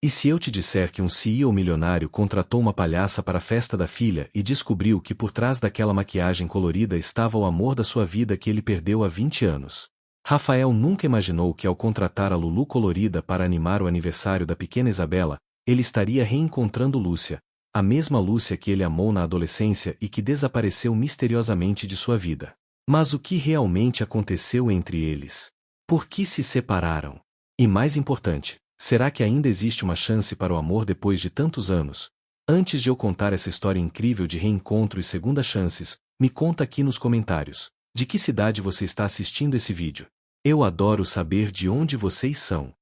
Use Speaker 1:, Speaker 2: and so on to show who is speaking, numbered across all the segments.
Speaker 1: E se eu te disser que um CEO milionário contratou uma palhaça para a festa da filha e descobriu que por trás daquela maquiagem colorida estava o amor da sua vida que ele perdeu há 20 anos? Rafael nunca imaginou que ao contratar a Lulu colorida para animar o aniversário da pequena Isabela, ele estaria reencontrando Lúcia, a mesma Lúcia que ele amou na adolescência e que desapareceu misteriosamente de sua vida. Mas o que realmente aconteceu entre eles? Por que se separaram? E mais importante, será que ainda existe uma chance para o amor depois de tantos anos? Antes de eu contar essa história incrível de reencontro e segundas chances, me conta aqui nos comentários, de que cidade você está assistindo esse vídeo? Eu adoro saber de onde vocês são.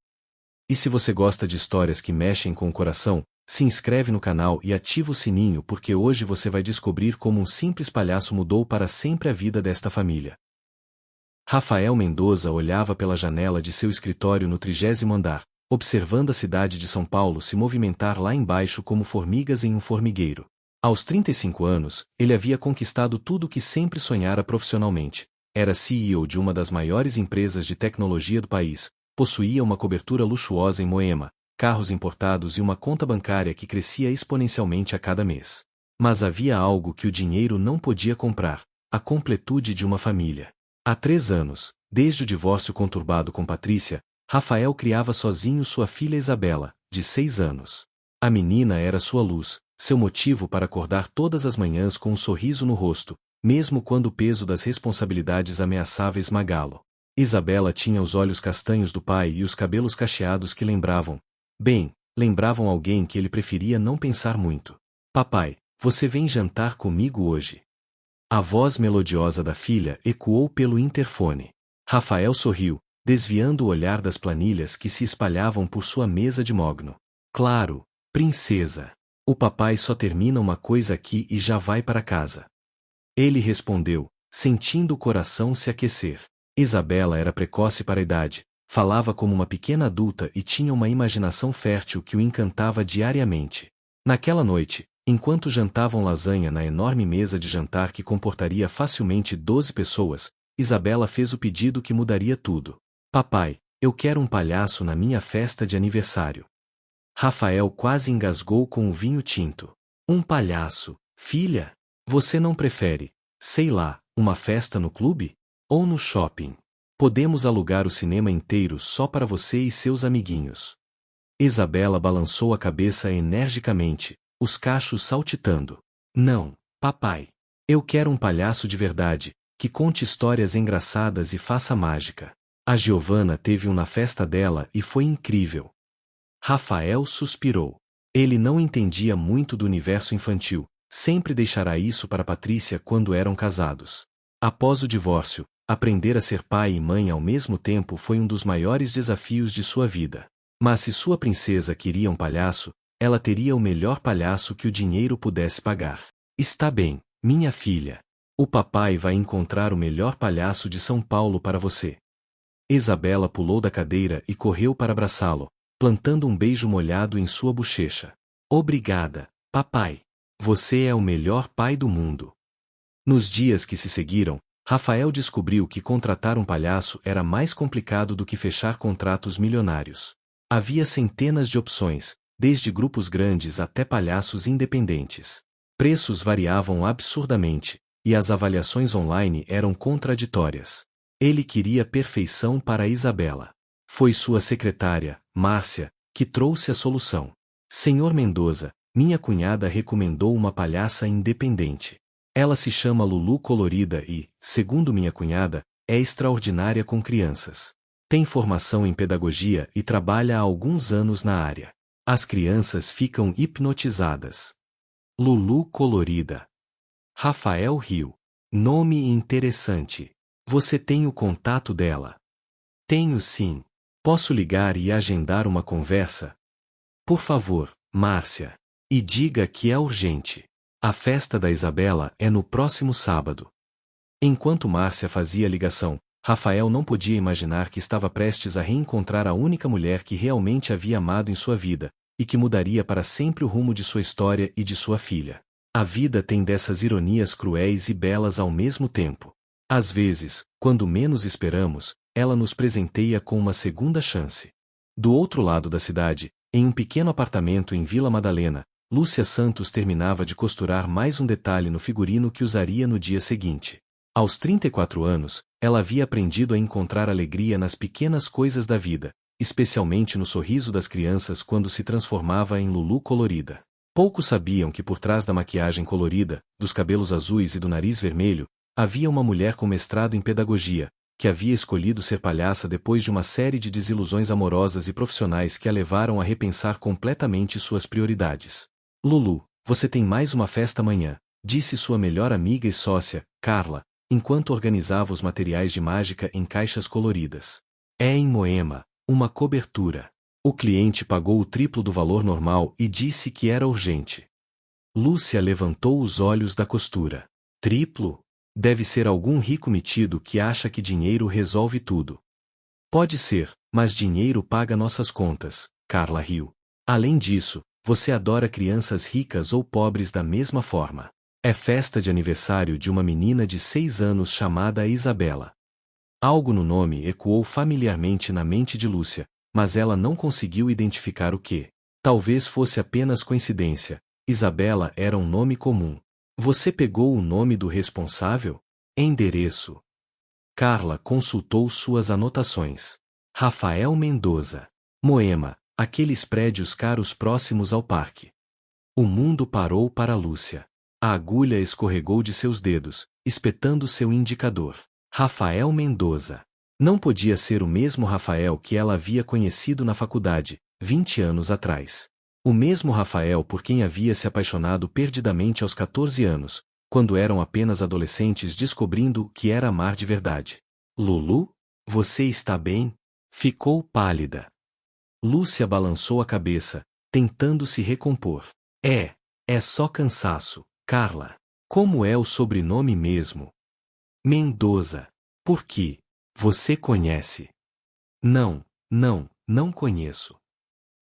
Speaker 1: E se você gosta de histórias que mexem com o coração, se inscreve no canal e ativa o sininho porque hoje você vai descobrir como um simples palhaço mudou para sempre a vida desta família. Rafael Mendoza olhava pela janela de seu escritório no 30º andar, observando a cidade de São Paulo se movimentar lá embaixo como formigas em um formigueiro. Aos 35 anos, ele havia conquistado tudo o que sempre sonhara profissionalmente. Era CEO de uma das maiores empresas de tecnologia do país, possuía uma cobertura luxuosa em Moema, carros importados e uma conta bancária que crescia exponencialmente a cada mês. Mas havia algo que o dinheiro não podia comprar: a completude de uma família. Há 3 anos, desde o divórcio conturbado com Patrícia, Rafael criava sozinho sua filha Isabela, de 6 anos. A menina era sua luz, seu motivo para acordar todas as manhãs com um sorriso no rosto, mesmo quando o peso das responsabilidades ameaçava esmagá-lo. Isabela tinha os olhos castanhos do pai e os cabelos cacheados que lembravam alguém que ele preferia não pensar muito. Papai, você vem jantar comigo hoje? A voz melodiosa da filha ecoou pelo interfone. Rafael sorriu, desviando o olhar das planilhas que se espalhavam por sua mesa de mogno. Claro, princesa. O papai só termina uma coisa aqui e já vai para casa. Ele respondeu, sentindo o coração se aquecer. Isabela era precoce para a idade, falava como uma pequena adulta e tinha uma imaginação fértil que o encantava diariamente. Naquela noite, enquanto jantavam lasanha na enorme mesa de jantar que comportaria facilmente 12 pessoas, Isabela fez o pedido que mudaria tudo. Papai, eu quero um palhaço na minha festa de aniversário. Rafael quase engasgou com o vinho tinto. Um palhaço, filha? Você não prefere, sei lá, uma festa no clube? Ou no shopping? Podemos alugar o cinema inteiro só para você e seus amiguinhos. Isabela balançou a cabeça energicamente, os cachos saltitando. Não, papai. Eu quero um palhaço de verdade, que conte histórias engraçadas e faça mágica. A Giovanna teve um na festa dela e foi incrível. Rafael suspirou. Ele não entendia muito do universo infantil, sempre deixará isso para Patrícia quando eram casados. Após o divórcio, aprender a ser pai e mãe ao mesmo tempo foi um dos maiores desafios de sua vida. Mas se sua princesa queria um palhaço, ela teria o melhor palhaço que o dinheiro pudesse pagar. Está bem, minha filha. O papai vai encontrar o melhor palhaço de São Paulo para você. Isabela pulou da cadeira e correu para abraçá-lo, plantando um beijo molhado em sua bochecha. Obrigada, papai. Você é o melhor pai do mundo. Nos dias que se seguiram, Rafael descobriu que contratar um palhaço era mais complicado do que fechar contratos milionários. Havia centenas de opções, desde grupos grandes até palhaços independentes. Preços variavam absurdamente, e as avaliações online eram contraditórias. Ele queria perfeição para Isabela. Foi sua secretária, Márcia, que trouxe a solução. Senhor Mendoza, minha cunhada recomendou uma palhaça independente. Ela se chama Lulu Colorida e, segundo minha cunhada, é extraordinária com crianças. Tem formação em pedagogia e trabalha há alguns anos na área. As crianças ficam hipnotizadas. Lulu Colorida. Rafael riu. Nome interessante. Você tem o contato dela? Tenho sim. Posso ligar e agendar uma conversa? Por favor, Márcia. E diga que é urgente. A festa da Isabela é no próximo sábado. Enquanto Márcia fazia a ligação, Rafael não podia imaginar que estava prestes a reencontrar a única mulher que realmente havia amado em sua vida, e que mudaria para sempre o rumo de sua história e de sua filha. A vida tem dessas ironias cruéis e belas ao mesmo tempo. Às vezes, quando menos esperamos, ela nos presenteia com uma segunda chance. Do outro lado da cidade, Em um pequeno apartamento em Vila Madalena, Lúcia Santos terminava de costurar mais um detalhe no figurino que usaria no dia seguinte. Aos 34 anos, ela havia aprendido a encontrar alegria nas pequenas coisas da vida, especialmente no sorriso das crianças quando se transformava em Lulu colorida. Poucos sabiam que por trás da maquiagem colorida, dos cabelos azuis e do nariz vermelho, havia uma mulher com mestrado em pedagogia, que havia escolhido ser palhaça depois de uma série de desilusões amorosas e profissionais que a levaram a repensar completamente suas prioridades. Lulu, você tem mais uma festa amanhã, disse sua melhor amiga e sócia, Carla, enquanto organizava os materiais de mágica em caixas coloridas. É em Moema, uma cobertura. O cliente pagou o triplo do valor normal e disse que era urgente. Lúcia levantou os olhos da costura. Triplo? Deve ser algum rico metido que acha que dinheiro resolve tudo. Pode ser, mas dinheiro paga nossas contas, Carla riu. Além disso, você adora crianças ricas ou pobres da mesma forma. É festa de aniversário de uma menina de 6 anos chamada Isabela. Algo no nome ecoou familiarmente na mente de Lúcia, mas ela não conseguiu identificar o que. Talvez fosse apenas coincidência. Isabela era um nome comum. Você pegou o nome do responsável? Endereço. Carla consultou suas anotações. Rafael Mendoza. Moema, aqueles prédios caros próximos ao parque. O mundo parou para Lúcia. A agulha escorregou de seus dedos, espetando seu indicador. Rafael Mendoza. Não podia ser o mesmo Rafael que ela havia conhecido na faculdade, 20 anos atrás. O mesmo Rafael por quem havia se apaixonado perdidamente aos 14 anos, quando eram apenas adolescentes descobrindo o que era amar de verdade. Lulu? Você está bem? Ficou pálida. Lúcia balançou a cabeça, tentando se recompor. É só cansaço, Carla. Como é o sobrenome mesmo? Mendoza. Por que? Você conhece? Não conheço.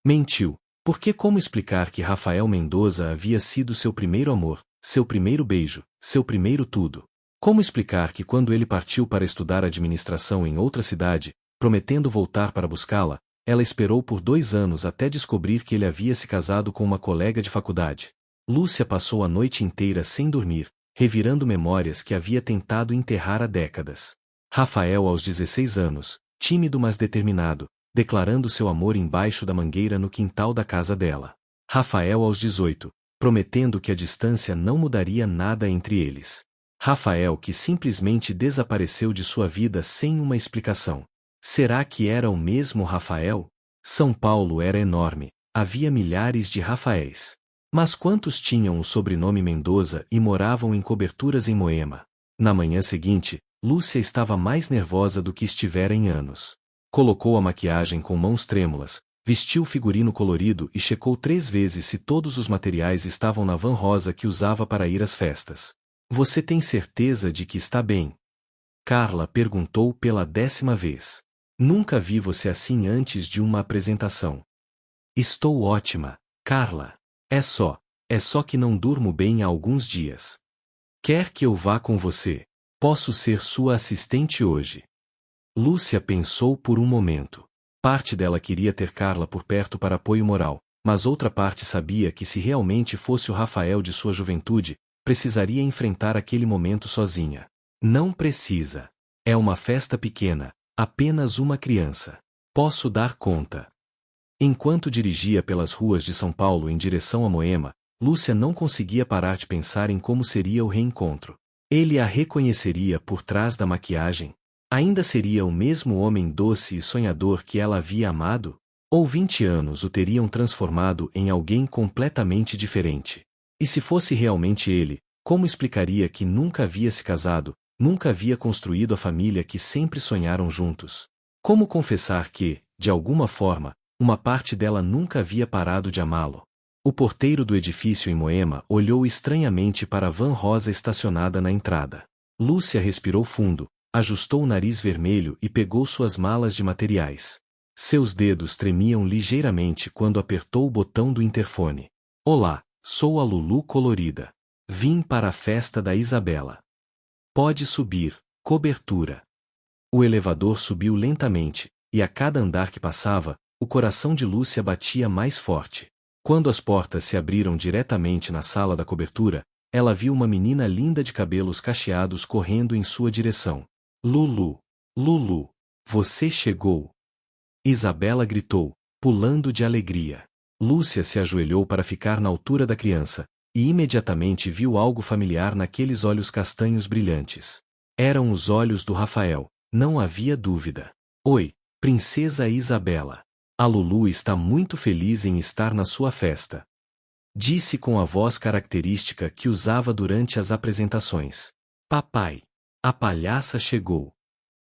Speaker 1: Mentiu. Porque como explicar que Rafael Mendoza havia sido seu primeiro amor, seu primeiro beijo, seu primeiro tudo? Como explicar que quando ele partiu para estudar administração em outra cidade, prometendo voltar para buscá-la, ela esperou por 2 anos até descobrir que ele havia se casado com uma colega de faculdade? Lúcia passou a noite inteira sem dormir, revirando memórias que havia tentado enterrar há décadas. Rafael aos 16 anos, tímido mas determinado, declarando seu amor embaixo da mangueira no quintal da casa dela. Rafael aos 18, prometendo que a distância não mudaria nada entre eles. Rafael que simplesmente desapareceu de sua vida sem uma explicação. Será que era o mesmo Rafael? São Paulo era enorme, havia milhares de Rafaéis. Mas quantos tinham o sobrenome Mendoza e moravam em coberturas em Moema? Na manhã seguinte, Lúcia estava mais nervosa do que estivera em anos. Colocou a maquiagem com mãos trêmulas, vestiu o figurino colorido e checou 3 vezes se todos os materiais estavam na van rosa que usava para ir às festas. Você tem certeza de que está bem? Carla perguntou pela 10ª vez. Nunca vi você assim antes de uma apresentação. Estou ótima, Carla. É só que não durmo bem há alguns dias. Quer que eu vá com você? Posso ser sua assistente hoje. Lúcia pensou por um momento. Parte dela queria ter Carla por perto para apoio moral, mas outra parte sabia que se realmente fosse o Rafael de sua juventude, precisaria enfrentar aquele momento sozinha. Não precisa. É uma festa pequena, apenas uma criança. Posso dar conta. Enquanto dirigia pelas ruas de São Paulo em direção a Moema, Lúcia não conseguia parar de pensar em como seria o reencontro. Ele a reconheceria por trás da maquiagem? Ainda seria o mesmo homem doce e sonhador que ela havia amado? Ou 20 anos o teriam transformado em alguém completamente diferente? E se fosse realmente ele, como explicaria que nunca havia se casado, nunca havia construído a família que sempre sonharam juntos? Como confessar que, de alguma forma, uma parte dela nunca havia parado de amá-lo? O porteiro do edifício em Moema olhou estranhamente para a van rosa estacionada na entrada. Lúcia respirou fundo, ajustou o nariz vermelho e pegou suas malas de materiais. Seus dedos tremiam ligeiramente quando apertou o botão do interfone. Olá, sou a Lulu colorida. Vim para a festa da Isabela. Pode subir, cobertura. O elevador subiu lentamente, e a cada andar que passava, o coração de Lúcia batia mais forte. Quando as portas se abriram diretamente na sala da cobertura, ela viu uma menina linda de cabelos cacheados correndo em sua direção. Lulu! Lulu! Você chegou! Isabela gritou, pulando de alegria. Lúcia se ajoelhou para ficar na altura da criança, e imediatamente viu algo familiar naqueles olhos castanhos brilhantes. Eram os olhos do Rafael, não havia dúvida. Oi, Princesa Isabela. A Lulu está muito feliz em estar na sua festa. Disse com a voz característica que usava durante as apresentações. Papai! A palhaça chegou!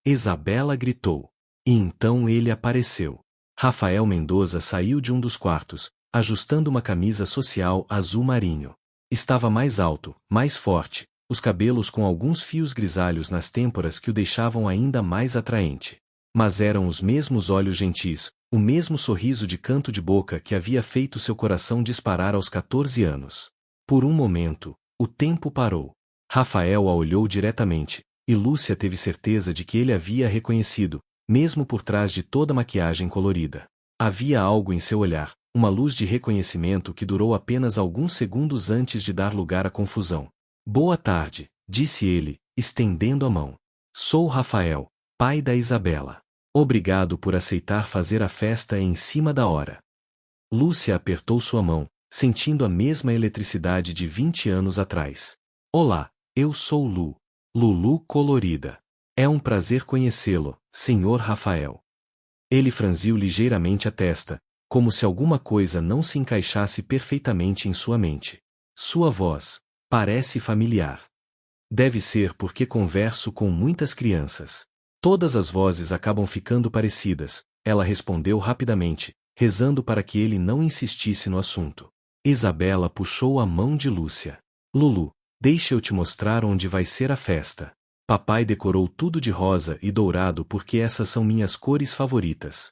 Speaker 1: Isabela gritou. E então ele apareceu. Rafael Mendoza saiu de um dos quartos, ajustando uma camisa social azul marinho. Estava mais alto, mais forte, os cabelos com alguns fios grisalhos nas têmporas que o deixavam ainda mais atraente. Mas eram os mesmos olhos gentis, o mesmo sorriso de canto de boca que havia feito seu coração disparar aos 14 anos. Por um momento, o tempo parou. Rafael a olhou diretamente, e Lúcia teve certeza de que ele havia reconhecido, mesmo por trás de toda a maquiagem colorida. Havia algo em seu olhar, uma luz de reconhecimento que durou apenas alguns segundos antes de dar lugar à confusão. Boa tarde, disse ele, estendendo a mão. Sou Rafael, pai da Isabela. Obrigado por aceitar fazer a festa em cima da hora. Lúcia apertou sua mão, sentindo a mesma eletricidade de 20 anos atrás. Olá, eu sou Lu. Lulu colorida. É um prazer conhecê-lo, senhor Rafael. Ele franziu ligeiramente a testa, como se alguma coisa não se encaixasse perfeitamente em sua mente. Sua voz parece familiar. Deve ser porque converso com muitas crianças. Todas as vozes acabam ficando parecidas, ela respondeu rapidamente, rezando para que ele não insistisse no assunto. Isabela puxou a mão de Lúcia. Lulu, deixa eu te mostrar onde vai ser a festa. Papai decorou tudo de rosa e dourado porque essas são minhas cores favoritas.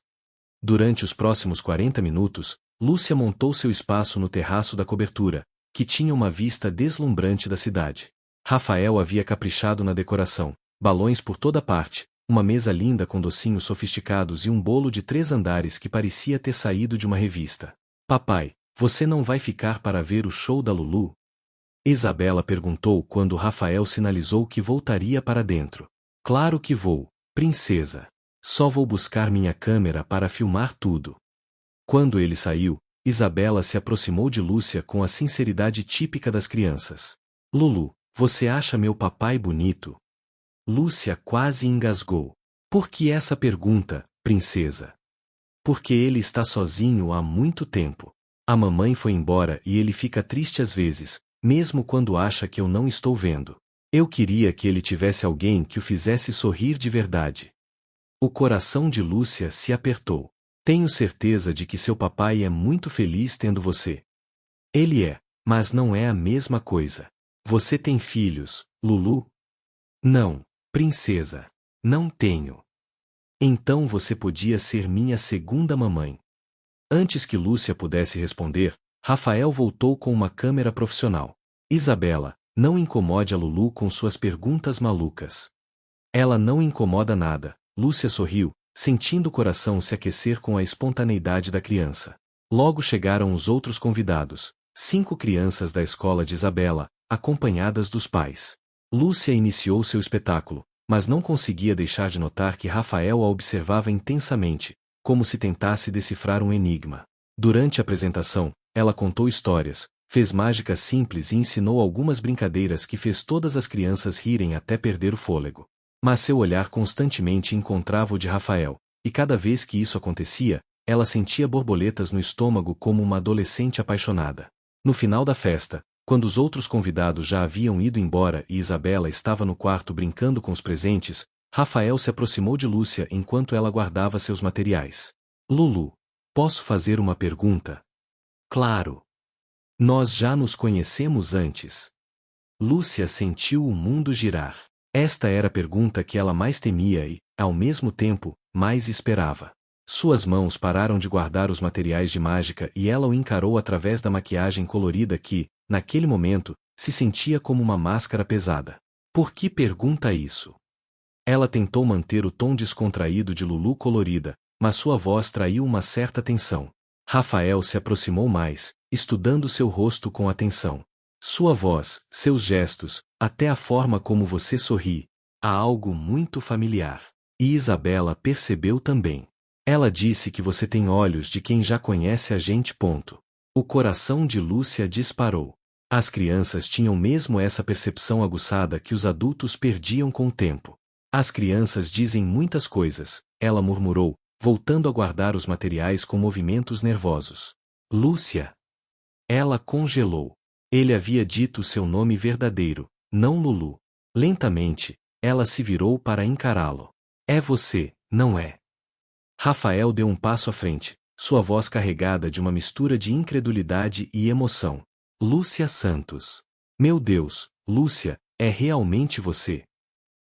Speaker 1: Durante os próximos 40 minutos, Lúcia montou seu espaço no terraço da cobertura, que tinha uma vista deslumbrante da cidade. Rafael havia caprichado na decoração, balões por toda parte, uma mesa linda com docinhos sofisticados e um bolo de 3 andares que parecia ter saído de uma revista. Papai, você não vai ficar para ver o show da Lulu? Isabela perguntou quando Rafael sinalizou que voltaria para dentro. Claro que vou, princesa. Só vou buscar minha câmera para filmar tudo. Quando ele saiu, Isabela se aproximou de Lúcia com a sinceridade típica das crianças. Lulu, você acha meu papai bonito? Lúcia quase engasgou. Por que essa pergunta, princesa? Porque ele está sozinho há muito tempo. A mamãe foi embora e ele fica triste às vezes, mesmo quando acha que eu não estou vendo. Eu queria que ele tivesse alguém que o fizesse sorrir de verdade. O coração de Lúcia se apertou. Tenho certeza de que seu papai é muito feliz tendo você. Ele é, mas não é a mesma coisa. Você tem filhos, Lulu? Não, princesa. Não tenho. Então você podia ser minha segunda mamãe. Antes que Lúcia pudesse responder, Rafael voltou com uma câmera profissional. Isabela, não incomode a Lulu com suas perguntas malucas. Ela não incomoda nada, Lúcia sorriu, sentindo o coração se aquecer com a espontaneidade da criança. Logo chegaram os outros convidados, 5 crianças da escola de Isabela, acompanhadas dos pais. Lúcia iniciou seu espetáculo, mas não conseguia deixar de notar que Rafael a observava intensamente, como se tentasse decifrar um enigma. Durante a apresentação, ela contou histórias, fez mágicas simples e ensinou algumas brincadeiras que fez todas as crianças rirem até perder o fôlego. Mas seu olhar constantemente encontrava o de Rafael, e cada vez que isso acontecia, ela sentia borboletas no estômago como uma adolescente apaixonada. No final da festa, quando os outros convidados já haviam ido embora e Isabela estava no quarto brincando com os presentes, Rafael se aproximou de Lúcia enquanto ela guardava seus materiais. Lulu, posso fazer uma pergunta? Claro. Nós já nos conhecemos antes. Lúcia sentiu o mundo girar. Esta era a pergunta que ela mais temia e, ao mesmo tempo, mais esperava. Suas mãos pararam de guardar os materiais de mágica e ela o encarou através da maquiagem colorida que, naquele momento, se sentia como uma máscara pesada. Por que pergunta isso? Ela tentou manter o tom descontraído de Lulu colorida, mas sua voz traiu uma certa tensão. Rafael se aproximou mais, estudando seu rosto com atenção. Sua voz, seus gestos, até a forma como você sorri. Há algo muito familiar. E Isabela percebeu também. Ela disse que você tem olhos de quem já conhece a gente. O coração de Lúcia disparou. As crianças tinham mesmo essa percepção aguçada que os adultos perdiam com o tempo. As crianças dizem muitas coisas, ela murmurou, voltando a guardar os materiais com movimentos nervosos. Lúcia. Ela congelou. Ele havia dito seu nome verdadeiro, não Lulu. Lentamente, ela se virou para encará-lo. É você, não é? Rafael deu um passo à frente, sua voz carregada de uma mistura de incredulidade e emoção. Lúcia Santos. Meu Deus, Lúcia, é realmente você?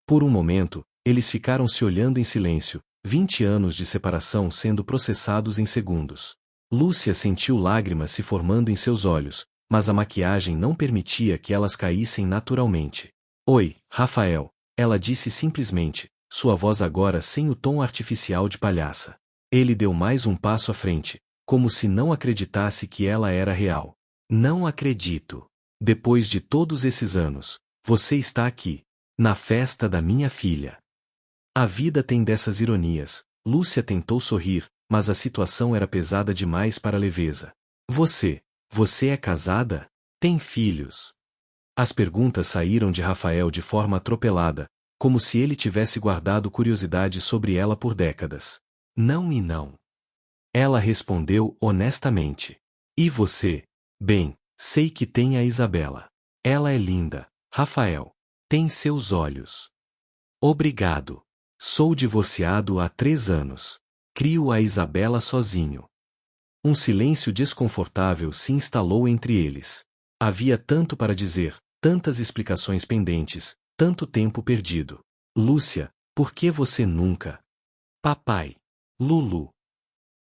Speaker 1: Por um momento, eles ficaram se olhando em silêncio, 20 anos de separação sendo processados em segundos. Lúcia sentiu lágrimas se formando em seus olhos, mas a maquiagem não permitia que elas caíssem naturalmente. Oi, Rafael, ela disse simplesmente, sua voz agora sem o tom artificial de palhaça. Ele deu mais um passo à frente, como se não acreditasse que ela era real. Não acredito. Depois de todos esses anos, você está aqui, na festa da minha filha. A vida tem dessas ironias. Lúcia tentou sorrir, mas a situação era pesada demais para a leveza. Você é casada? Tem filhos? As perguntas saíram de Rafael de forma atropelada, como se ele tivesse guardado curiosidade sobre ela por décadas. Não e não. Ela respondeu honestamente. E você? Bem, sei que tem a Isabela. Ela é linda, Rafael. Tem seus olhos. Obrigado. Sou divorciado há 3 anos. Crio a Isabela sozinho. Um silêncio desconfortável se instalou entre eles. Havia tanto para dizer, tantas explicações pendentes, tanto tempo perdido. Lúcia, por que você nunca? Papai. Lulu.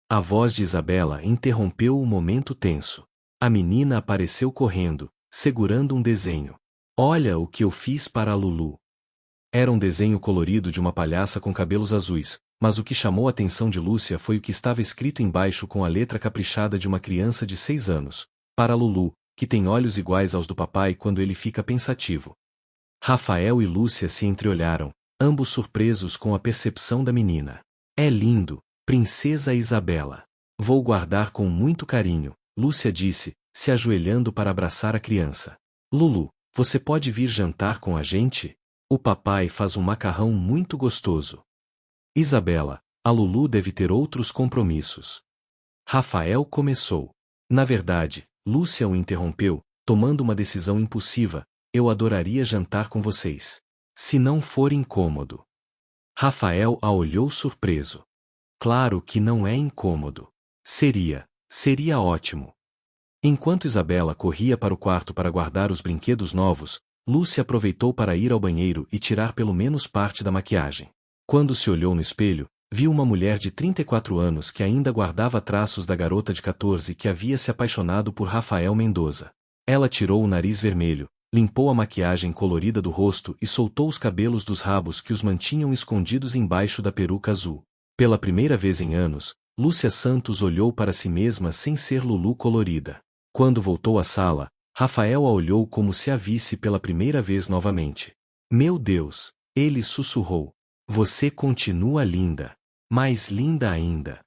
Speaker 1: A voz de Isabela interrompeu o momento tenso. A menina apareceu correndo, segurando um desenho. Olha o que eu fiz para a Lulu. Era um desenho colorido de uma palhaça com cabelos azuis, mas o que chamou a atenção de Lúcia foi o que estava escrito embaixo com a letra caprichada de uma criança de 6 anos. Para Lulu, que tem olhos iguais aos do papai quando ele fica pensativo. Rafael e Lúcia se entreolharam, ambos surpresos com a percepção da menina. É lindo, Princesa Isabela. Vou guardar com muito carinho, Lúcia disse, se ajoelhando para abraçar a criança. Lulu, você pode vir jantar com a gente? O papai faz um macarrão muito gostoso. Isabela, a Lulu deve ter outros compromissos. Rafael começou. Na verdade, Lúcia o interrompeu, tomando uma decisão impulsiva. Eu adoraria jantar com vocês. Se não for incômodo. Rafael a olhou surpreso. Claro que não é incômodo. Seria ótimo. Enquanto Isabela corria para o quarto para guardar os brinquedos novos, Lúcia aproveitou para ir ao banheiro e tirar pelo menos parte da maquiagem. Quando se olhou no espelho, viu uma mulher de 34 anos que ainda guardava traços da garota de 14 que havia se apaixonado por Rafael Mendoza. Ela tirou o nariz vermelho, limpou a maquiagem colorida do rosto e soltou os cabelos dos rabos que os mantinham escondidos embaixo da peruca azul. Pela primeira vez em anos, Lúcia Santos olhou para si mesma sem ser Lulu colorida. Quando voltou à sala, Rafael a olhou como se a visse pela primeira vez novamente. Meu Deus, ele sussurrou. Você continua linda. Mais linda ainda.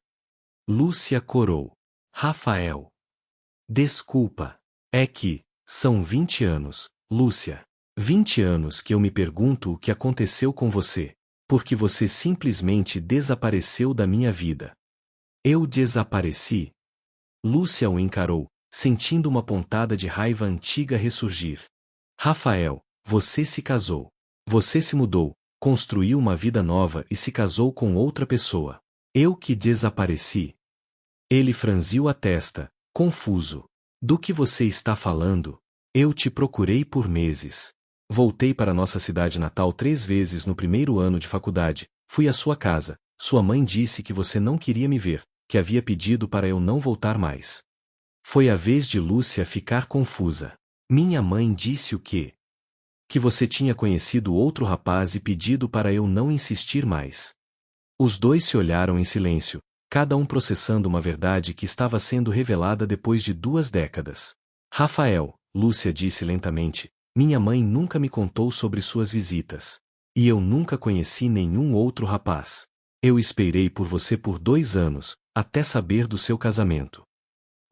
Speaker 1: Lúcia corou. Rafael. Desculpa. É que, são 20 anos, Lúcia. 20 anos que eu me pergunto o que aconteceu com você. Porque você simplesmente desapareceu da minha vida. Eu desapareci? Lúcia o encarou, sentindo uma pontada de raiva antiga ressurgir. Rafael, você se casou. Você se mudou, construiu uma vida nova e se casou com outra pessoa. Eu que desapareci? Ele franziu a testa, confuso. Do que você está falando? Eu te procurei por meses. Voltei para nossa cidade natal 3 vezes no primeiro ano de faculdade, fui à sua casa, sua mãe disse que você não queria me ver, que havia pedido para eu não voltar mais. Foi a vez de Lúcia ficar confusa. Minha mãe disse o quê? Que você tinha conhecido outro rapaz e pedido para eu não insistir mais. Os dois se olharam em silêncio, cada um processando uma verdade que estava sendo revelada depois de 2 décadas. Rafael, Lúcia disse lentamente, minha mãe nunca me contou sobre suas visitas. E eu nunca conheci nenhum outro rapaz. Eu esperei por você por 2 anos, até saber do seu casamento.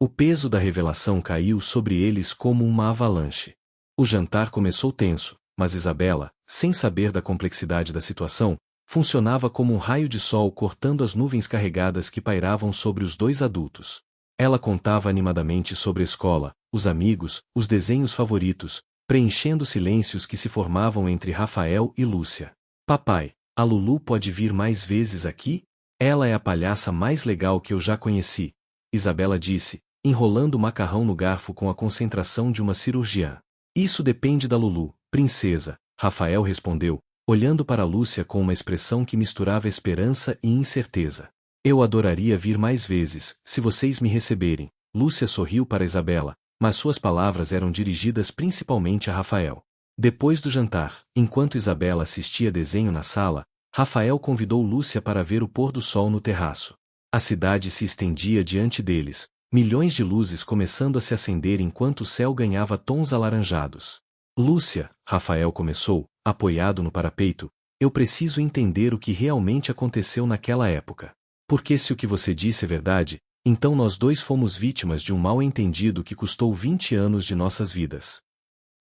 Speaker 1: O peso da revelação caiu sobre eles como uma avalanche. O jantar começou tenso, mas Isabela, sem saber da complexidade da situação, funcionava como um raio de sol cortando as nuvens carregadas que pairavam sobre os dois adultos. Ela contava animadamente sobre a escola, os amigos, os desenhos favoritos, preenchendo silêncios que se formavam entre Rafael e Lúcia. Papai, a Lulu pode vir mais vezes aqui? Ela é a palhaça mais legal que eu já conheci, Isabela disse, enrolando o macarrão no garfo com a concentração de uma cirurgiã. Isso depende da Lulu, princesa, Rafael respondeu, olhando para Lúcia com uma expressão que misturava esperança e incerteza. Eu adoraria vir mais vezes, se vocês me receberem. Lúcia sorriu para Isabela, mas suas palavras eram dirigidas principalmente a Rafael. Depois do jantar, enquanto Isabela assistia desenho na sala, Rafael convidou Lúcia para ver o pôr do sol no terraço. A cidade se estendia diante deles, milhões de luzes começando a se acender enquanto o céu ganhava tons alaranjados. Lúcia, Rafael começou, apoiado no parapeito, eu preciso entender o que realmente aconteceu naquela época. Porque se o que você disse é verdade, então nós dois fomos vítimas de um mal-entendido que custou 20 anos de nossas vidas.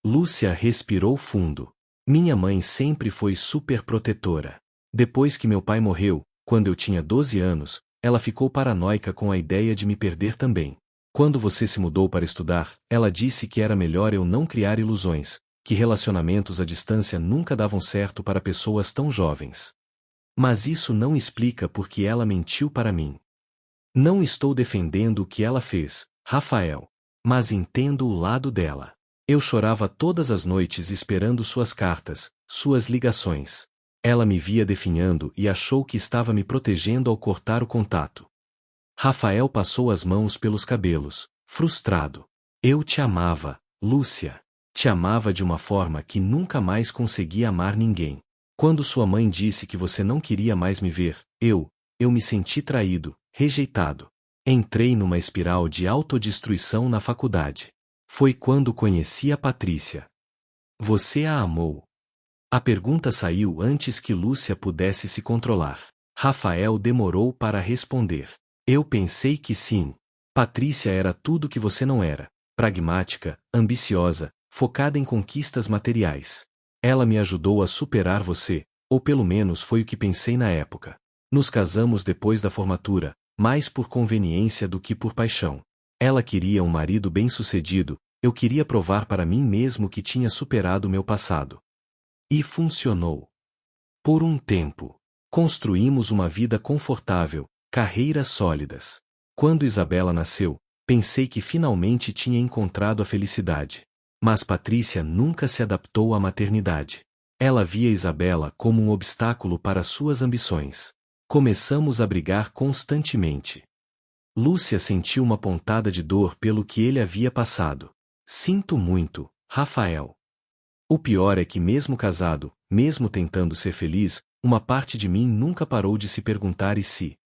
Speaker 1: Lúcia respirou fundo. Minha mãe sempre foi super protetora. Depois que meu pai morreu, quando eu tinha 12 anos, ela ficou paranoica com a ideia de me perder também. Quando você se mudou para estudar, ela disse que era melhor eu não criar ilusões, que relacionamentos à distância nunca davam certo para pessoas tão jovens. Mas isso não explica por que ela mentiu para mim. Não estou defendendo o que ela fez, Rafael, mas entendo o lado dela. Eu chorava todas as noites esperando suas cartas, suas ligações. Ela me via definhando e achou que estava me protegendo ao cortar o contato. Rafael passou as mãos pelos cabelos, frustrado. Eu te amava, Lúcia. Te amava de uma forma que nunca mais conseguia amar ninguém. Quando sua mãe disse que você não queria mais me ver, eu me senti traído, rejeitado. Entrei numa espiral de autodestruição na faculdade. Foi quando conheci a Patrícia. Você a amou? A pergunta saiu antes que Lúcia pudesse se controlar. Rafael demorou para responder. Eu pensei que sim. Patrícia era tudo que você não era. Pragmática, ambiciosa, focada em conquistas materiais. Ela me ajudou a superar você, ou pelo menos foi o que pensei na época. Nos casamos depois da formatura, mais por conveniência do que por paixão. Ela queria um marido bem-sucedido, eu queria provar para mim mesmo que tinha superado meu passado. E funcionou. Por um tempo. Construímos uma vida confortável, carreiras sólidas. Quando Isabela nasceu, pensei que finalmente tinha encontrado a felicidade. Mas Patrícia nunca se adaptou à maternidade. Ela via Isabela como um obstáculo para suas ambições. Começamos a brigar constantemente. Lúcia sentiu uma pontada de dor pelo que ele havia passado. Sinto muito, Rafael. O pior é que mesmo casado, mesmo tentando ser feliz, uma parte de mim nunca parou de se perguntar e se?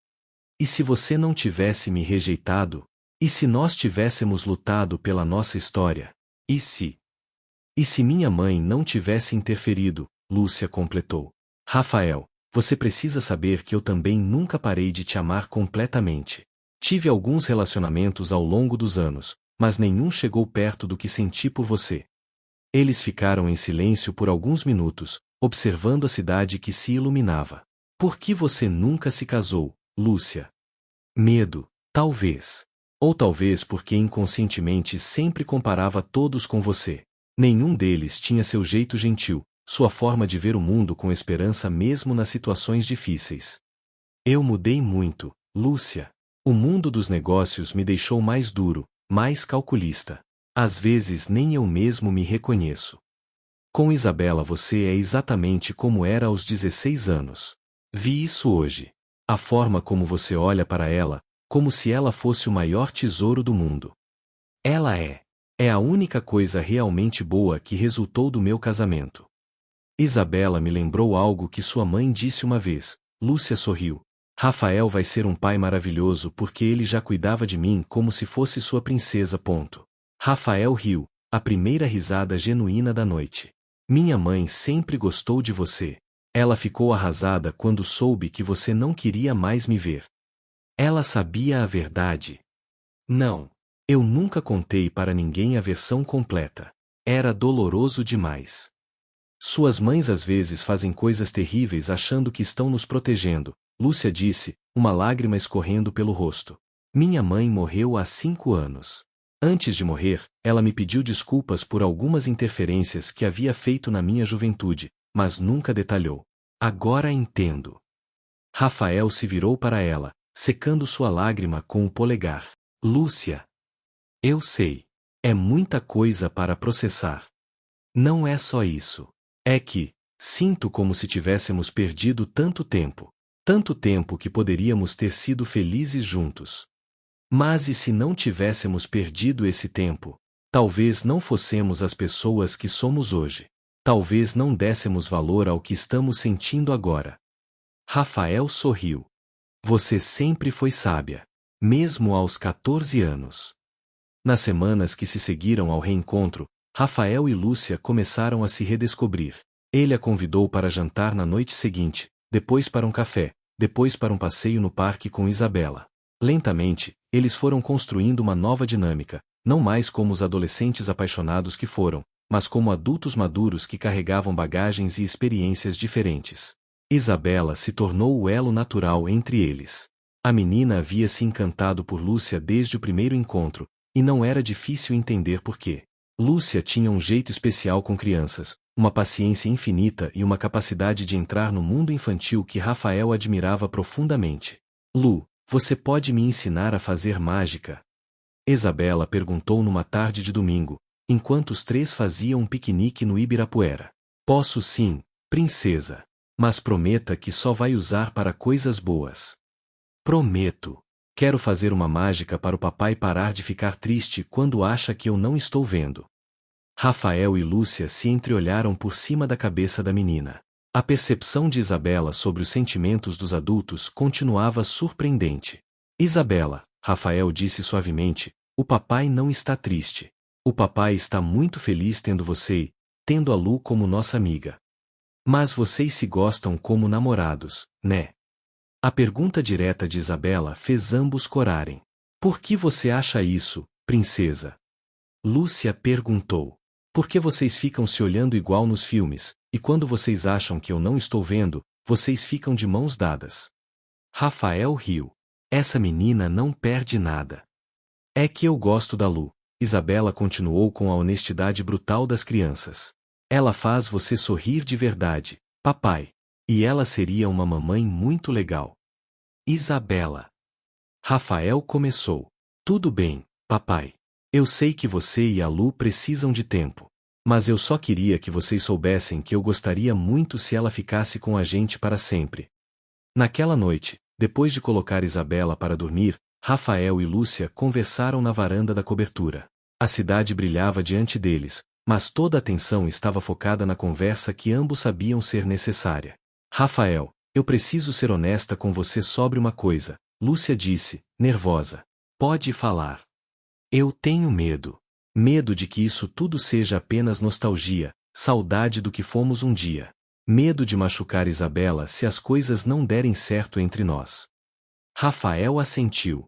Speaker 1: E se você não tivesse me rejeitado? E se nós tivéssemos lutado pela nossa história? E se? E se minha mãe não tivesse interferido? Lúcia completou. Rafael, você precisa saber que eu também nunca parei de te amar completamente. Tive alguns relacionamentos ao longo dos anos, mas nenhum chegou perto do que senti por você. Eles ficaram em silêncio por alguns minutos, observando a cidade que se iluminava. Por que você nunca se casou, Lúcia? Medo, talvez. Ou talvez porque inconscientemente sempre comparava todos com você. Nenhum deles tinha seu jeito gentil, sua forma de ver o mundo com esperança mesmo nas situações difíceis. Eu mudei muito, Lúcia. O mundo dos negócios me deixou mais duro, mais calculista. Às vezes nem eu mesmo me reconheço. Com Isabela você é exatamente como era aos 16 anos. Vi isso hoje. A forma como você olha para ela, como se ela fosse o maior tesouro do mundo. Ela é. É a única coisa realmente boa que resultou do meu casamento. Isabela me lembrou algo que sua mãe disse uma vez. Lúcia sorriu. Rafael vai ser um pai maravilhoso porque ele já cuidava de mim como se fosse sua princesa. Rafael riu, a primeira risada genuína da noite. Minha mãe sempre gostou de você. Ela ficou arrasada quando soube que você não queria mais me ver. Ela sabia a verdade. Não. Eu nunca contei para ninguém a versão completa. Era doloroso demais. Suas mães às vezes fazem coisas terríveis achando que estão nos protegendo, Lúcia disse, uma lágrima escorrendo pelo rosto. Minha mãe morreu há 5 anos. Antes de morrer, ela me pediu desculpas por algumas interferências que havia feito na minha juventude, mas nunca detalhou. Agora entendo. Rafael se virou para ela, secando sua lágrima com o polegar. Lúcia. Eu sei. É muita coisa para processar. Não é só isso. É que, sinto como se tivéssemos perdido tanto tempo. Tanto tempo que poderíamos ter sido felizes juntos. Mas e se não tivéssemos perdido esse tempo? Talvez não fossemos as pessoas que somos hoje. Talvez não dessemos valor ao que estamos sentindo agora. Rafael sorriu. Você sempre foi sábia. Mesmo aos 14 anos. Nas semanas que se seguiram ao reencontro, Rafael e Lúcia começaram a se redescobrir. Ele a convidou para jantar na noite seguinte, depois para um café, depois para um passeio no parque com Isabela. Lentamente, eles foram construindo uma nova dinâmica, não mais como os adolescentes apaixonados que foram, mas como adultos maduros que carregavam bagagens e experiências diferentes. Isabela se tornou o elo natural entre eles. A menina havia se encantado por Lúcia desde o primeiro encontro, e não era difícil entender por quê. Lúcia tinha um jeito especial com crianças, uma paciência infinita e uma capacidade de entrar no mundo infantil que Rafael admirava profundamente. Lu, você pode me ensinar a fazer mágica? Isabela perguntou numa tarde de domingo, enquanto os três faziam um piquenique no Ibirapuera. Posso sim, princesa. Mas prometa que só vai usar para coisas boas. Prometo. Quero fazer uma mágica para o papai parar de ficar triste quando acha que eu não estou vendo. Rafael e Lúcia se entreolharam por cima da cabeça da menina. A percepção de Isabela sobre os sentimentos dos adultos continuava surpreendente. Isabela, Rafael disse suavemente, o papai não está triste. O papai está muito feliz tendo você e, tendo a Lu como nossa amiga. Mas vocês se gostam como namorados, né? A pergunta direta de Isabela fez ambos corarem. Por que você acha isso, princesa? Lúcia perguntou. Por que vocês ficam se olhando igual nos filmes, e quando vocês acham que eu não estou vendo, vocês ficam de mãos dadas? Rafael riu. Essa menina não perde nada. É que eu gosto da Lu. Isabela continuou com a honestidade brutal das crianças. Ela faz você sorrir de verdade, papai. E ela seria uma mamãe muito legal. Isabela. Rafael começou. Tudo bem, papai. Eu sei que você e a Lu precisam de tempo. Mas eu só queria que vocês soubessem que eu gostaria muito se ela ficasse com a gente para sempre. Naquela noite, depois de colocar Isabela para dormir, Rafael e Lúcia conversaram na varanda da cobertura. A cidade brilhava diante deles, mas toda a atenção estava focada na conversa que ambos sabiam ser necessária. Rafael, eu preciso ser honesta com você sobre uma coisa, Lúcia disse, nervosa. Pode falar. Eu tenho medo. Medo de que isso tudo seja apenas nostalgia, saudade do que fomos um dia. Medo de machucar Isabela se as coisas não derem certo entre nós. Rafael assentiu.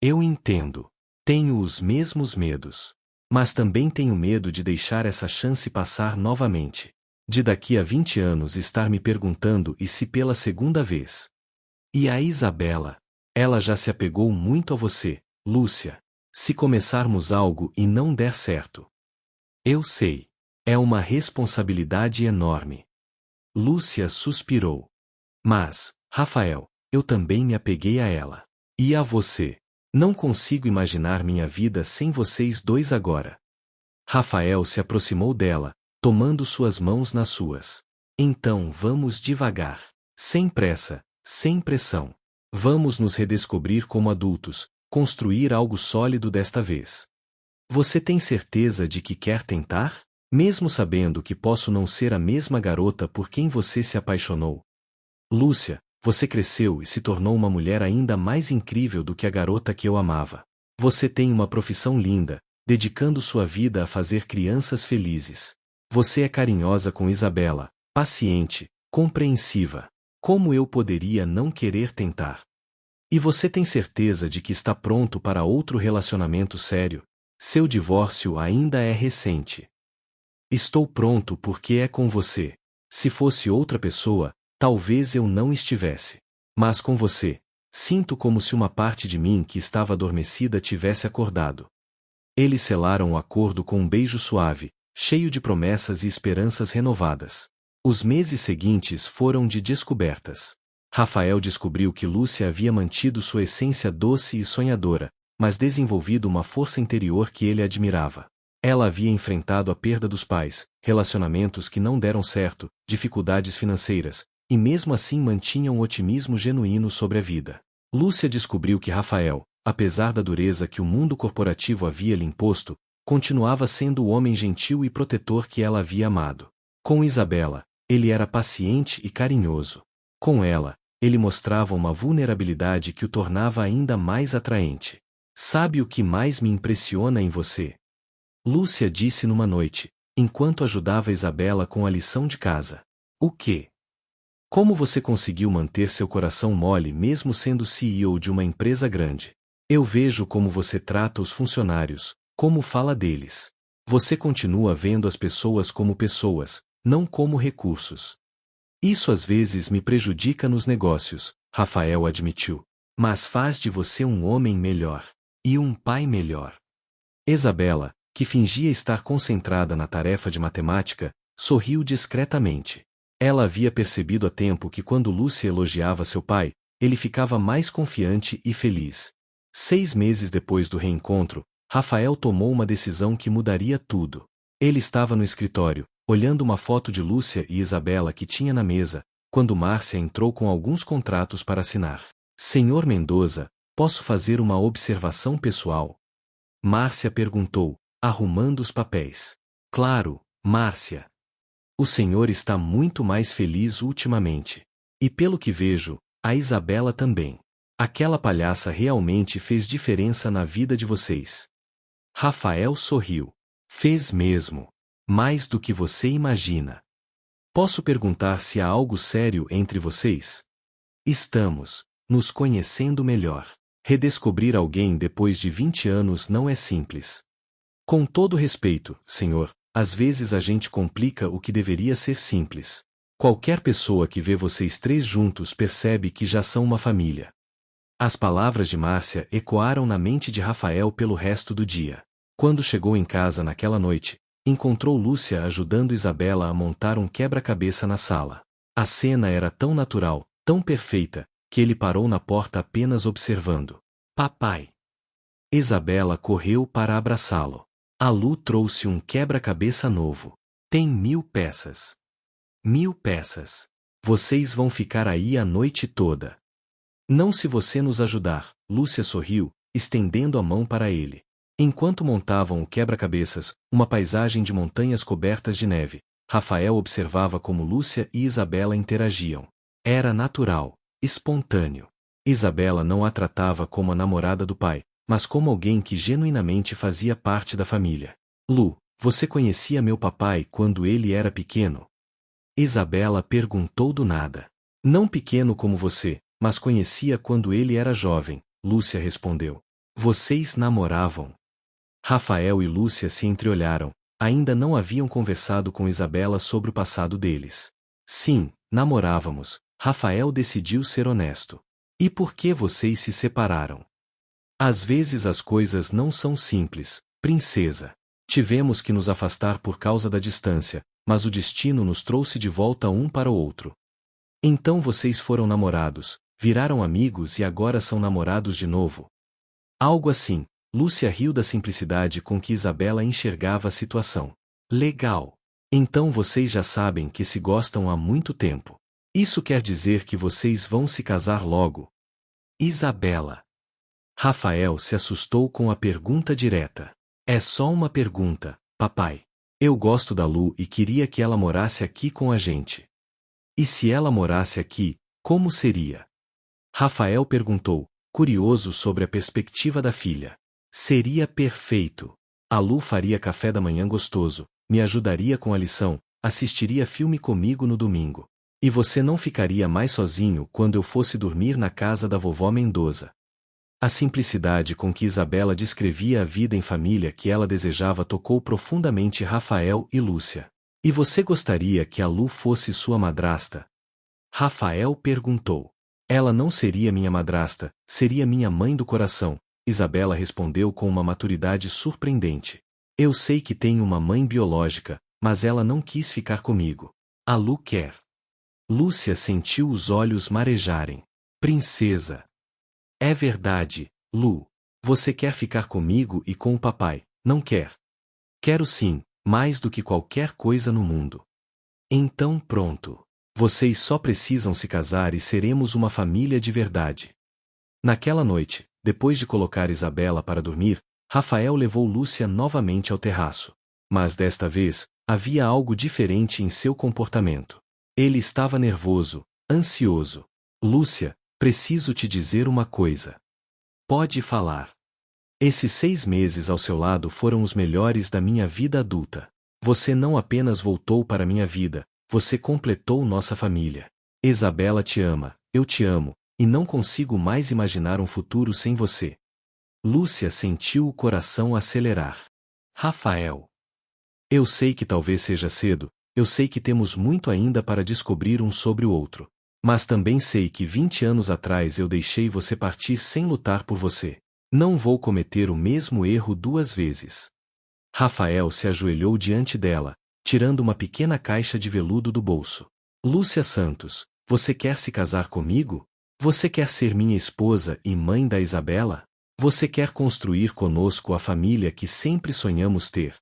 Speaker 1: Eu entendo. Tenho os mesmos medos. Mas também tenho medo de deixar essa chance passar novamente. De daqui a 20 anos estar me perguntando e se pela segunda vez. E a Isabela? Ela já se apegou muito a você, Lúcia. Se começarmos algo e não der certo. Eu sei. É uma responsabilidade enorme. Lúcia suspirou. Mas, Rafael, eu também me apeguei a ela. E a você. Não consigo imaginar minha vida sem vocês dois agora. Rafael se aproximou dela, tomando suas mãos nas suas. Então vamos devagar. Sem pressa, sem pressão. Vamos nos redescobrir como adultos, construir algo sólido desta vez. Você tem certeza de que quer tentar? Mesmo sabendo que posso não ser a mesma garota por quem você se apaixonou? Lúcia, Você cresceu e se tornou uma mulher ainda mais incrível do que a garota que eu amava. Você tem uma profissão linda, dedicando sua vida a fazer crianças felizes. Você é carinhosa com Isabela, paciente, compreensiva. Como eu poderia não querer tentar? E você tem certeza de que está pronto para outro relacionamento sério? Seu divórcio ainda é recente. Estou pronto porque é com você. Se fosse outra pessoa, talvez eu não estivesse. Mas com você, sinto como se uma parte de mim que estava adormecida tivesse acordado. Eles selaram o acordo com um beijo suave, cheio de promessas e esperanças renovadas. Os meses seguintes foram de descobertas. Rafael descobriu que Lúcia havia mantido sua essência doce e sonhadora, mas desenvolvido uma força interior que ele admirava. Ela havia enfrentado a perda dos pais, relacionamentos que não deram certo, dificuldades financeiras, e mesmo assim mantinha um otimismo genuíno sobre a vida. Lúcia descobriu que Rafael, apesar da dureza que o mundo corporativo havia lhe imposto, continuava sendo o homem gentil e protetor que ela havia amado. Com Isabela, ele era paciente e carinhoso. Com ela, ele mostrava uma vulnerabilidade que o tornava ainda mais atraente. Sabe o que mais me impressiona em você? Lúcia disse numa noite, enquanto ajudava Isabela com a lição de casa. O quê? Como você conseguiu manter seu coração mole mesmo sendo CEO de uma empresa grande? Eu vejo como você trata os funcionários, como fala deles. Você continua vendo as pessoas como pessoas, não como recursos. Isso às vezes me prejudica nos negócios, Rafael admitiu. Mas faz de você um homem melhor. E um pai melhor. Isabela, que fingia estar concentrada na tarefa de matemática, sorriu discretamente. Ela havia percebido há tempo que quando Lúcia elogiava seu pai, ele ficava mais confiante e feliz. 6 meses depois do reencontro, Rafael tomou uma decisão que mudaria tudo. Ele estava no escritório, olhando uma foto de Lúcia e Isabela que tinha na mesa, quando Márcia entrou com alguns contratos para assinar. Senhor Mendoza, posso fazer uma observação pessoal? Márcia perguntou, arrumando os papéis. Claro, Márcia. O senhor está muito mais feliz ultimamente. E pelo que vejo, a Isabela também. Aquela palhaça realmente fez diferença na vida de vocês. Rafael sorriu. Fez mesmo. Mais do que você imagina. Posso perguntar se há algo sério entre vocês? Estamos nos conhecendo melhor. Redescobrir alguém depois de 20 anos não é simples. Com todo respeito, senhor, às vezes a gente complica o que deveria ser simples. Qualquer pessoa que vê vocês três juntos percebe que já são uma família. As palavras de Márcia ecoaram na mente de Rafael pelo resto do dia. Quando chegou em casa naquela noite, encontrou Lúcia ajudando Isabela a montar um quebra-cabeça na sala. A cena era tão natural, tão perfeita, que ele parou na porta apenas observando. Papai! Isabela correu para abraçá-lo. A Lu trouxe um quebra-cabeça novo. Tem 1000 peças. 1000 peças. Vocês vão ficar aí a noite toda. Não se você nos ajudar, Lúcia sorriu, estendendo a mão para ele. Enquanto montavam o quebra-cabeças, uma paisagem de montanhas cobertas de neve, Rafael observava como Lúcia e Isabela interagiam. Era natural, espontâneo. Isabela não a tratava como a namorada do pai, mas como alguém que genuinamente fazia parte da família. Lu, você conhecia meu papai quando ele era pequeno? Isabela perguntou do nada. Não pequeno como você, mas conhecia quando ele era jovem, Lúcia respondeu. Vocês namoravam? Rafael e Lúcia se entreolharam, ainda não haviam conversado com Isabela sobre o passado deles. Sim, namorávamos, Rafael decidiu ser honesto. E por que vocês se separaram? Às vezes as coisas não são simples, princesa. Tivemos que nos afastar por causa da distância, mas o destino nos trouxe de volta um para o outro. Então vocês foram namorados, viraram amigos e agora são namorados de novo. Algo assim. Lúcia riu da simplicidade com que Isabela enxergava a situação. Legal. Então vocês já sabem que se gostam há muito tempo. Isso quer dizer que vocês vão se casar logo? Isabela. Rafael se assustou com a pergunta direta. É só uma pergunta, papai. Eu gosto da Lu e queria que ela morasse aqui com a gente. E se ela morasse aqui, Como seria? Rafael perguntou, curioso sobre a perspectiva da filha. Seria perfeito. A Lu faria café da manhã gostoso, me ajudaria com a lição, assistiria filme comigo no domingo. E você não ficaria mais sozinho quando eu fosse dormir na casa da vovó Mendoza. A simplicidade com que Isabela descrevia a vida em família que ela desejava tocou profundamente Rafael e Lúcia. E você gostaria que a Lu fosse sua madrasta? Rafael perguntou. Ela não seria minha madrasta, seria minha mãe do coração, Isabela respondeu com uma maturidade surpreendente. Eu sei que tenho uma mãe biológica, mas ela não quis ficar comigo. A Lu quer. Lúcia sentiu os olhos marejarem. Princesa. É verdade, Lu. Você quer ficar comigo e com o papai, não quer? Quero sim, mais do que qualquer coisa no mundo. Então pronto. Vocês só precisam se casar e seremos uma família de verdade. Naquela noite, depois de colocar Isabela para dormir, Rafael levou Lúcia novamente ao terraço. Mas desta vez, havia algo diferente em seu comportamento. Ele estava nervoso, ansioso. Lúcia, preciso te dizer uma coisa. Pode falar. Esses 6 meses ao seu lado foram os melhores da minha vida adulta. Você não apenas voltou para minha vida, você completou nossa família. Isabela te ama, eu te amo, e não consigo mais imaginar um futuro sem você. Lúcia sentiu o coração acelerar. Rafael. Eu sei que talvez seja cedo, eu sei que temos muito ainda para descobrir um sobre o outro. Mas também sei que 20 anos atrás eu deixei você partir sem lutar por você. Não vou cometer o mesmo erro 2 vezes. Rafael se ajoelhou diante dela, tirando uma pequena caixa de veludo do bolso. Lúcia Santos, você quer se casar comigo? Você quer ser minha esposa e mãe da Isabela? Você quer construir conosco a família que sempre sonhamos ter?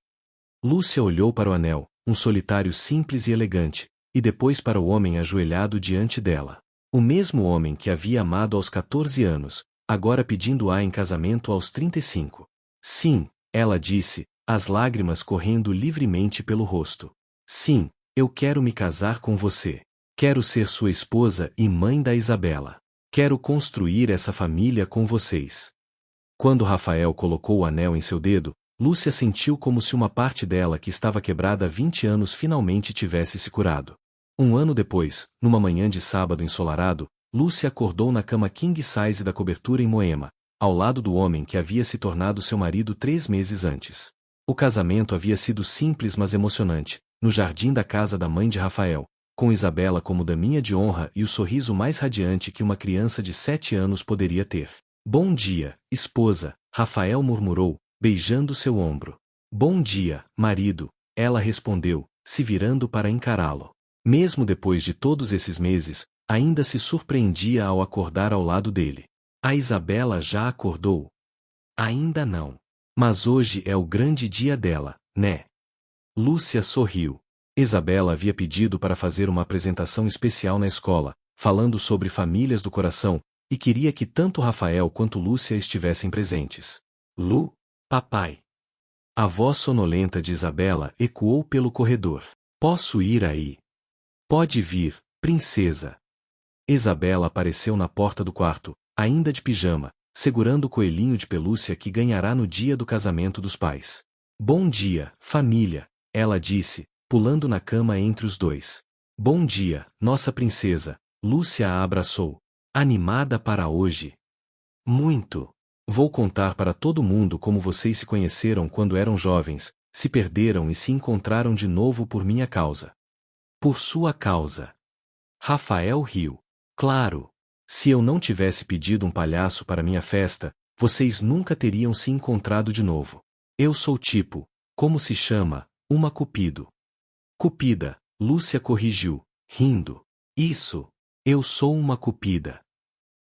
Speaker 1: Lúcia olhou para o anel, um solitário simples e elegante, e depois para o homem ajoelhado diante dela. O mesmo homem que havia amado aos 14 anos, agora pedindo-a em casamento aos 35. Sim, ela disse, as lágrimas correndo livremente pelo rosto. Sim, eu quero me casar com você. Quero ser sua esposa e mãe da Isabela. Quero construir essa família com vocês. Quando Rafael colocou o anel em seu dedo, Lúcia sentiu como se uma parte dela que estava quebrada há 20 anos finalmente tivesse se curado. 1 ano depois, numa manhã de sábado ensolarado, Lúcia acordou na cama king size da cobertura em Moema, ao lado do homem que havia se tornado seu marido 3 meses antes. O casamento havia sido simples mas emocionante, no jardim da casa da mãe de Rafael, com Isabela como daminha de honra e o sorriso mais radiante que uma criança de 7 anos poderia ter. Bom dia, esposa, Rafael murmurou, beijando seu ombro. Bom dia, marido, ela respondeu, se virando para encará-lo. Mesmo depois de todos esses meses, ainda se surpreendia ao acordar ao lado dele. A Isabela já acordou? Ainda não. Mas hoje é o grande dia dela, né? Lúcia sorriu. Isabela havia pedido para fazer uma apresentação especial na escola, falando sobre famílias do coração, e queria que tanto Rafael quanto Lúcia estivessem presentes. Lu, papai. A voz sonolenta de Isabela ecoou pelo corredor. Posso ir aí? Pode vir, princesa. Isabela apareceu na porta do quarto, ainda de pijama, segurando o coelhinho de pelúcia que ganhará no dia do casamento dos pais. Bom dia, família, ela disse, pulando na cama entre os dois. Bom dia, nossa princesa, Lúcia a abraçou. Animada para hoje? Muito. Vou contar para todo mundo como vocês se conheceram quando eram jovens, se perderam e se encontraram de novo por minha causa. Por sua causa. Rafael riu. Claro. Se eu não tivesse pedido um palhaço para minha festa, vocês nunca teriam se encontrado de novo. Eu sou tipo, como se chama, uma cupido. Cupida, Lúcia corrigiu, rindo. Isso. Eu sou uma cupida.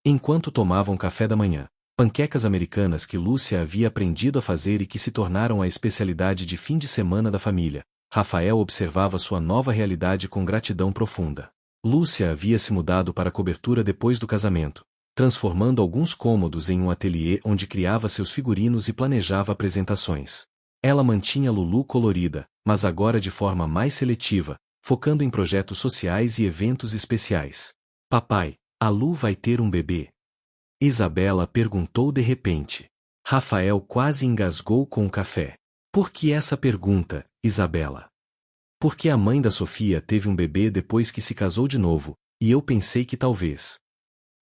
Speaker 1: Enquanto tomavam café da manhã, panquecas americanas que Lúcia havia aprendido a fazer e que se tornaram a especialidade de fim de semana da família, Rafael observava sua nova realidade com gratidão profunda. Lúcia havia se mudado para a cobertura depois do casamento, transformando alguns cômodos em um ateliê onde criava seus figurinos e planejava apresentações. Ela mantinha Lulu colorida, mas agora de forma mais seletiva, focando em projetos sociais e eventos especiais. Papai, A Lu vai ter um bebê? Isabela perguntou de repente. Rafael quase engasgou com o café. Por que essa pergunta, Isabela? Porque a mãe da Sofia teve um bebê depois que se casou de novo, e eu pensei que talvez.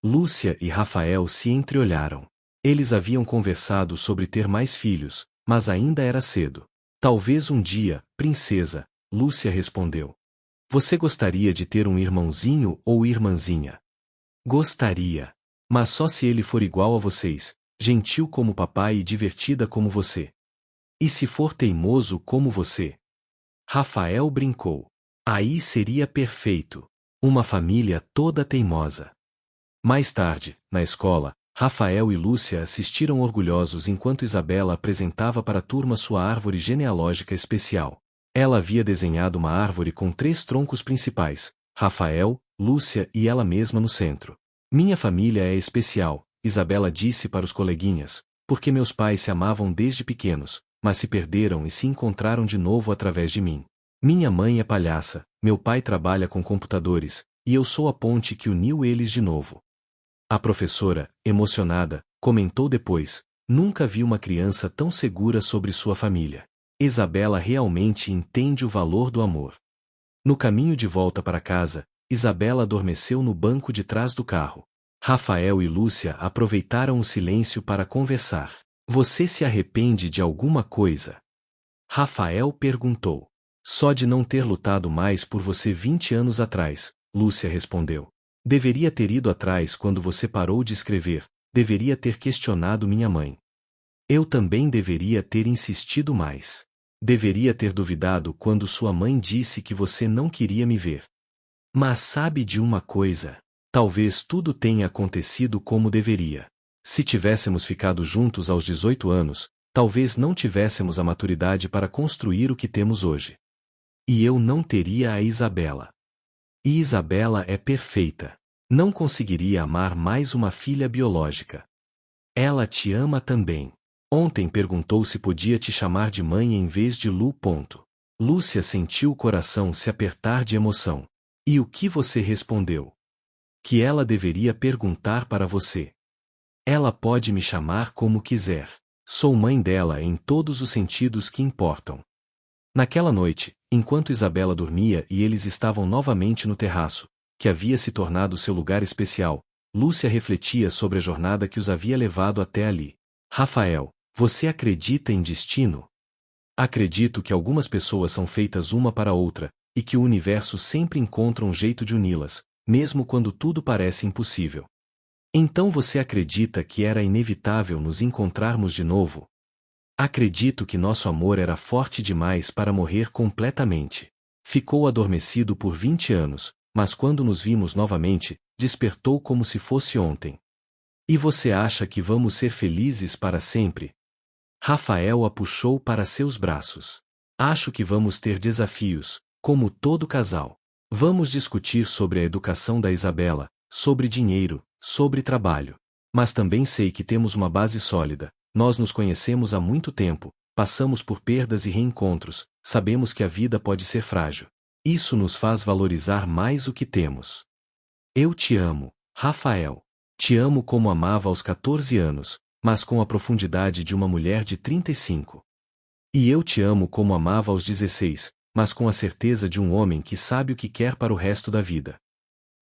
Speaker 1: Lúcia e Rafael se entreolharam. Eles haviam conversado sobre ter mais filhos, mas ainda era cedo. Talvez um dia, princesa, Lúcia respondeu. Você gostaria de ter um irmãozinho ou irmãzinha? Gostaria. Mas só se ele for igual a vocês, gentil como papai e divertida como você. E se for teimoso como você? Rafael brincou. Aí seria perfeito. Uma família toda teimosa. Mais tarde, na escola, Rafael e Lúcia assistiram orgulhosos enquanto Isabela apresentava para a turma sua árvore genealógica especial. Ela havia desenhado uma árvore com 3 troncos principais, Rafael, Lúcia e ela mesma no centro. Minha família é especial, Isabela disse para os coleguinhas, porque meus pais se amavam desde pequenos, mas se perderam e se encontraram de novo através de mim. Minha mãe é palhaça, meu pai trabalha com computadores, e eu sou a ponte que uniu eles de novo. A professora, emocionada, comentou depois, nunca vi uma criança tão segura sobre sua família. Isabela realmente entende o valor do amor. No caminho de volta para casa, Isabela adormeceu no banco de trás do carro. Rafael e Lúcia aproveitaram o silêncio para conversar. Você se arrepende de alguma coisa? Rafael perguntou. Só de não ter lutado mais por você 20 anos atrás, Lúcia respondeu. Deveria ter ido atrás quando você parou de escrever, deveria ter questionado minha mãe. Eu também deveria ter insistido mais. Deveria ter duvidado quando sua mãe disse que você não queria me ver. Mas sabe de uma coisa? Talvez tudo tenha acontecido como deveria. Se tivéssemos ficado juntos aos 18 anos, talvez não tivéssemos a maturidade para construir o que temos hoje. E eu não teria a Isabela. E Isabela é perfeita. Não conseguiria amar mais uma filha biológica. Ela te ama também. Ontem perguntou se podia te chamar de mãe em vez de Lu. Lúcia sentiu o coração se apertar de emoção. E o que você respondeu? Que ela deveria perguntar para você. Ela pode me chamar como quiser. Sou mãe dela em todos os sentidos que importam. Naquela noite, enquanto Isabela dormia e eles estavam novamente no terraço, que havia se tornado seu lugar especial, Lúcia refletia sobre a jornada que os havia levado até ali. Rafael, você acredita em destino? Acredito que algumas pessoas são feitas uma para outra, e que o universo sempre encontra um jeito de uni-las, mesmo quando tudo parece impossível. Então você acredita que era inevitável nos encontrarmos de novo? Acredito que nosso amor era forte demais para morrer completamente. Ficou adormecido por 20 anos, mas quando nos vimos novamente, despertou como se fosse ontem. E você acha que vamos ser felizes para sempre? Rafael a puxou para seus braços. Acho que vamos ter desafios, como todo casal. Vamos discutir sobre a educação da Isabela, sobre dinheiro, sobre trabalho. Mas também sei que temos uma base sólida. Nós nos conhecemos há muito tempo, passamos por perdas e reencontros, sabemos que a vida pode ser frágil. Isso nos faz valorizar mais o que temos. Eu te amo, Rafael. Te amo como amava aos 14 anos, mas com a profundidade de uma mulher de 35. E eu te amo como amava aos 16, mas com a certeza de um homem que sabe o que quer para o resto da vida.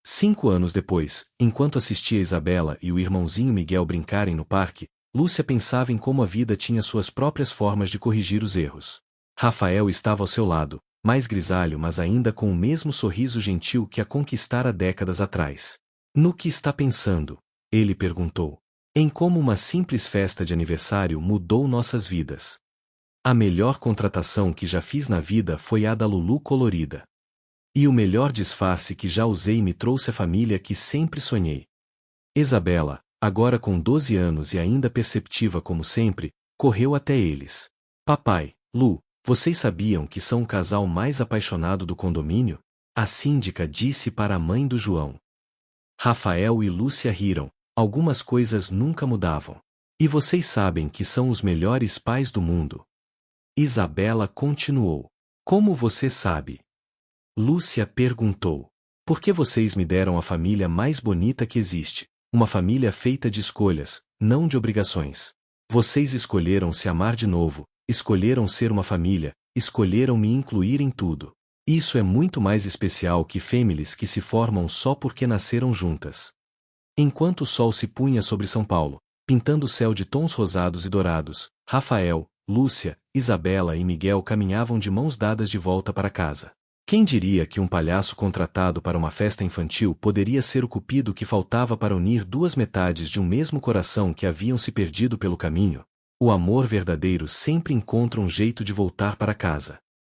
Speaker 1: 5 anos depois, enquanto assistia Isabela e o irmãozinho Miguel brincarem no parque, Lúcia pensava em como a vida tinha suas próprias formas de corrigir os erros. Rafael estava ao seu lado, mais grisalho mas ainda com o mesmo sorriso gentil que a conquistara décadas atrás. No que está pensando? Ele perguntou. Em como uma simples festa de aniversário mudou nossas vidas. A melhor contratação que já fiz na vida foi a da Lulu colorida. E o melhor disfarce que já usei me trouxe a família que sempre sonhei. Isabela, agora com 12 anos e ainda perceptiva como sempre, correu até eles. Papai, Lu, vocês sabiam que são o casal mais apaixonado do condomínio? A síndica disse para a mãe do João. Rafael e Lúcia riram, algumas coisas nunca mudavam. E vocês sabem que são os melhores pais do mundo. Isabela continuou. Como você sabe? Lúcia perguntou. Por que vocês me deram a família mais bonita que existe? Uma família feita de escolhas, não de obrigações. Vocês escolheram se amar de novo, escolheram ser uma família, escolheram me incluir em tudo. Isso é muito mais especial que famílias que se formam só porque nasceram juntas. Enquanto o sol se punha sobre São Paulo, pintando o céu de tons rosados e dourados, Rafael, Lúcia, Isabela e Miguel caminhavam de mãos dadas de volta para casa. Quem diria que um palhaço contratado para uma festa infantil poderia ser o cupido que faltava para unir duas metades de um mesmo coração que haviam se perdido pelo caminho? O amor verdadeiro sempre encontra um jeito de voltar para casa.